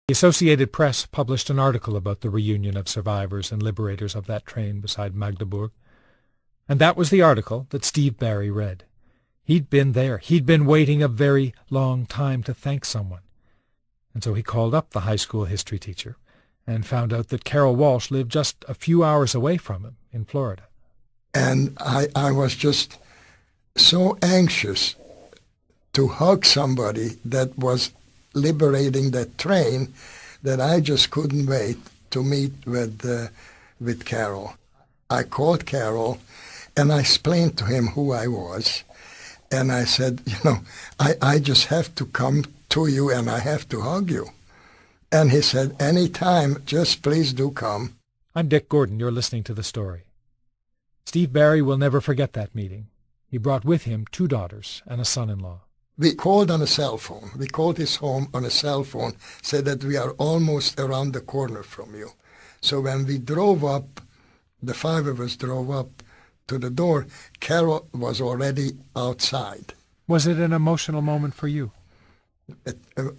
The Associated Press published an article about the reunion of survivors and liberators of that train beside Magdeburg, and that was the article that Steve Barry read. He'd been there. He'd been waiting a very long time to thank someone. And so he called up the high school history teacher and found out that Carrol Walsh lived just a few hours away from him in Florida. And I was just so anxious to hug somebody that was liberating that train that I just couldn't wait to meet with Carrol. I called Carrol and I explained to him who I was. And I said, I just have to come to you and I have to hug you. And he said, anytime, just please do come. I'm Dick Gordon. You're listening to The Story. Steve Barry will never forget that meeting. He brought with him 2 daughters and a son-in-law. We called on a cell phone. We called his home on a cell phone, said that we are almost around the corner from you. So when we drove up, the 5 of us drove up to the door, Carrol was already outside. Was it an emotional moment for you?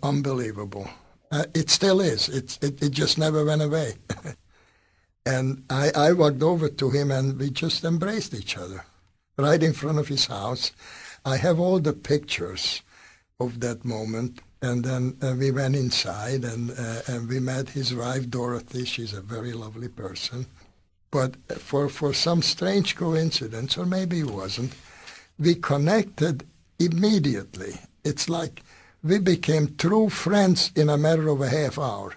Unbelievable. It still is. It just never went away. And I walked over to him and we just embraced each other right in front of his house. I have all the pictures of that moment. And then we went inside and we met his wife, Dorothy. She's a very lovely person. But for some strange coincidence, or maybe it wasn't, we connected immediately. It's like we became true friends in a matter of a half hour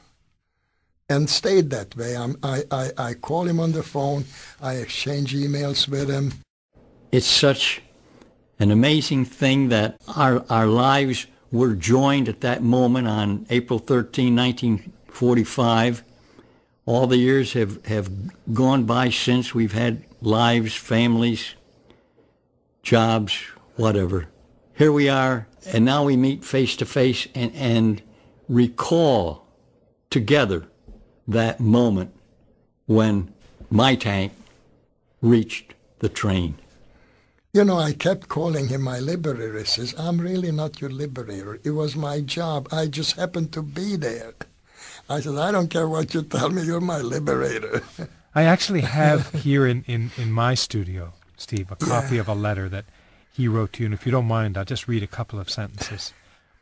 and stayed that way. I call him on the phone. I exchange emails with him. It's such an amazing thing that our lives were joined at that moment on April 13, 1945. All the years have gone by since. We've had lives, families, jobs, whatever. Here we are, and now we meet face to face and recall together that moment when my tank reached the train. I kept calling him my liberator. He says, I'm really not your liberator. It was my job. I just happened to be there. I said, I don't care what you tell me, you're my liberator. I actually have here in my studio, Steve, a copy of a letter that he wrote to you. And if you don't mind, I'll just read a couple of sentences.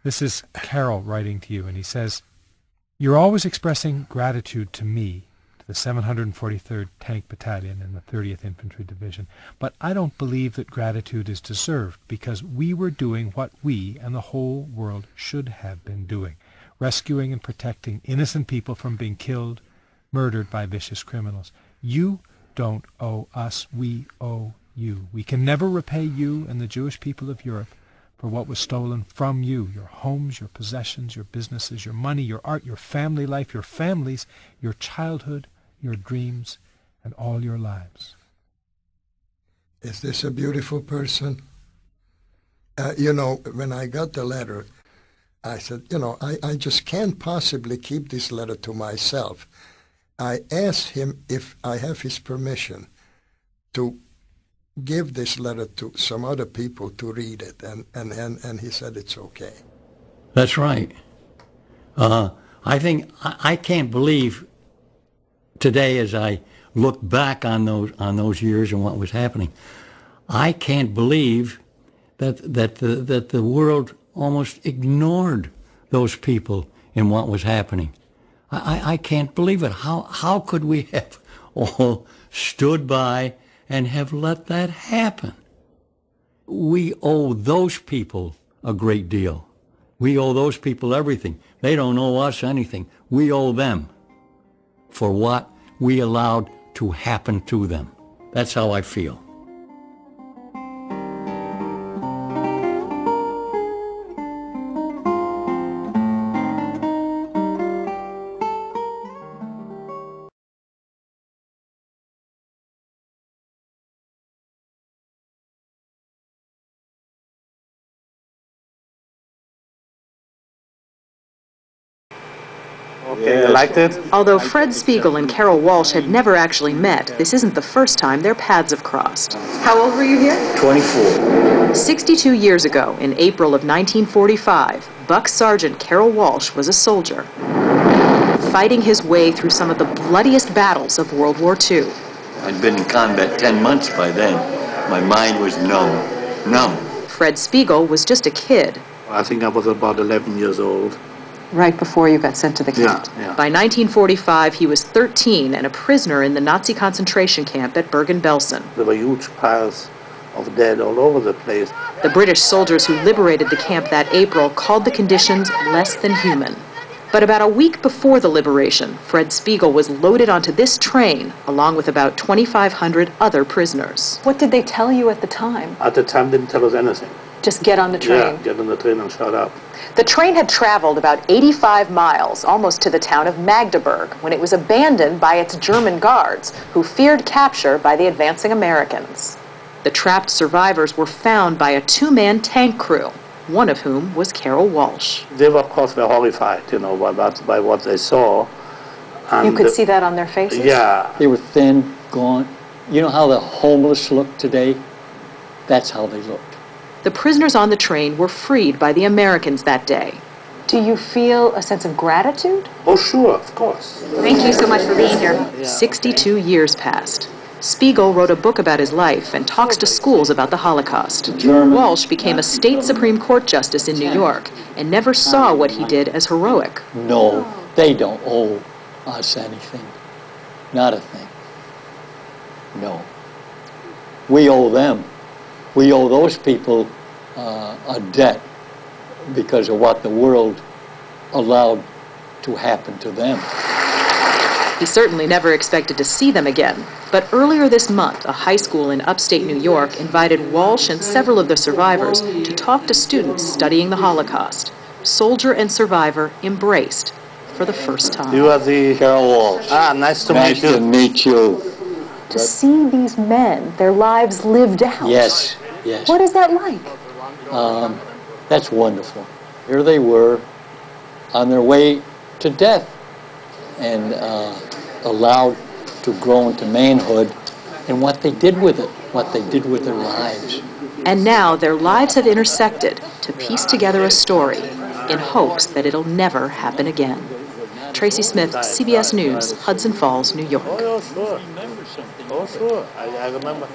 This is Carrol writing to you, and he says, you're always expressing gratitude to me, to the 743rd Tank Battalion and the 30th Infantry Division, but I don't believe that gratitude is deserved because we were doing what we and the whole world should have been doing. Rescuing and protecting innocent people from being killed, murdered by vicious criminals. You don't owe us, we owe you. We can never repay you and the Jewish people of Europe for what was stolen from you, your homes, your possessions, your businesses, your money, your art, your family life, your families, your childhood, your dreams, and all your lives. Is this a beautiful person? When I got the letter, I said, I just can't possibly keep this letter to myself. I asked him if I have his permission to give this letter to some other people to read it, and he said it's okay. That's right. I can't believe today, as I look back on those years and what was happening, I can't believe that the world almost ignored those people in what was happening. I can't believe it. How could we have all stood by and have let that happen? We owe those people a great deal. We owe those people everything. They don't owe us anything. We owe them for what we allowed to happen to them. That's how I feel. Okay, you liked it? Although Fred Spiegel and Carrol Walsh had never actually met, this isn't the first time their paths have crossed. How old were you here? 24. 62 years ago, in April of 1945, Buck Sergeant Carrol Walsh was a soldier. fighting his way through some of the bloodiest battles of World War II. I'd been in combat 10 months by then. My mind was numb. Fred Spiegel was just a kid. I think I was about 11 years old. Right before you got sent to the camp. Yeah. By 1945, he was 13 and a prisoner in the Nazi concentration camp at Bergen-Belsen. There were huge piles of dead all over the place. The British soldiers who liberated the camp that April called the conditions less than human. But about a week before the liberation, Fred Spiegel was loaded onto this train along with about 2,500 other prisoners. What did they tell you at the time? At the time, didn't tell us anything. Just get on the train? Yeah, get on the train and shut up. The train had traveled about 85 miles, almost to the town of Magdeburg, when it was abandoned by its German guards, who feared capture by the advancing Americans. The trapped survivors were found by a two-man tank crew, one of whom was Carrol Walsh. They, of course, were horrified, by what they saw. And you could see that on their faces? Yeah. They were thin, gaunt. You know how the homeless look today? That's how they looked. The prisoners on the train were freed by the Americans that day. Do you feel a sense of gratitude? Oh, sure, of course. Thank you so much for being here. 62 years passed. Spiegel wrote a book about his life and talks to schools about the Holocaust. Walsh became a state Supreme Court justice in New York and never saw what he did as heroic. No, they don't owe us anything. Not a thing. No. We owe them. We owe those people a debt because of what the world allowed to happen to them. He certainly never expected to see them again, but earlier this month, a high school in upstate New York invited Walsh and several of the survivors to talk to students studying the Holocaust. Soldier and survivor embraced for the first time. You are the... Carrol Walsh. Ah, nice to meet you. Nice to meet you. To see these men, their lives lived out. Yes. What is that like? That's wonderful. Here they were on their way to death and allowed to grow into manhood, and what they did with it, what they did with their lives. And now their lives have intersected to piece together a story in hopes that it'll never happen again. Tracy Smith, CBS News, Hudson Falls, New York. Oh, sure. Oh, sure. I remember.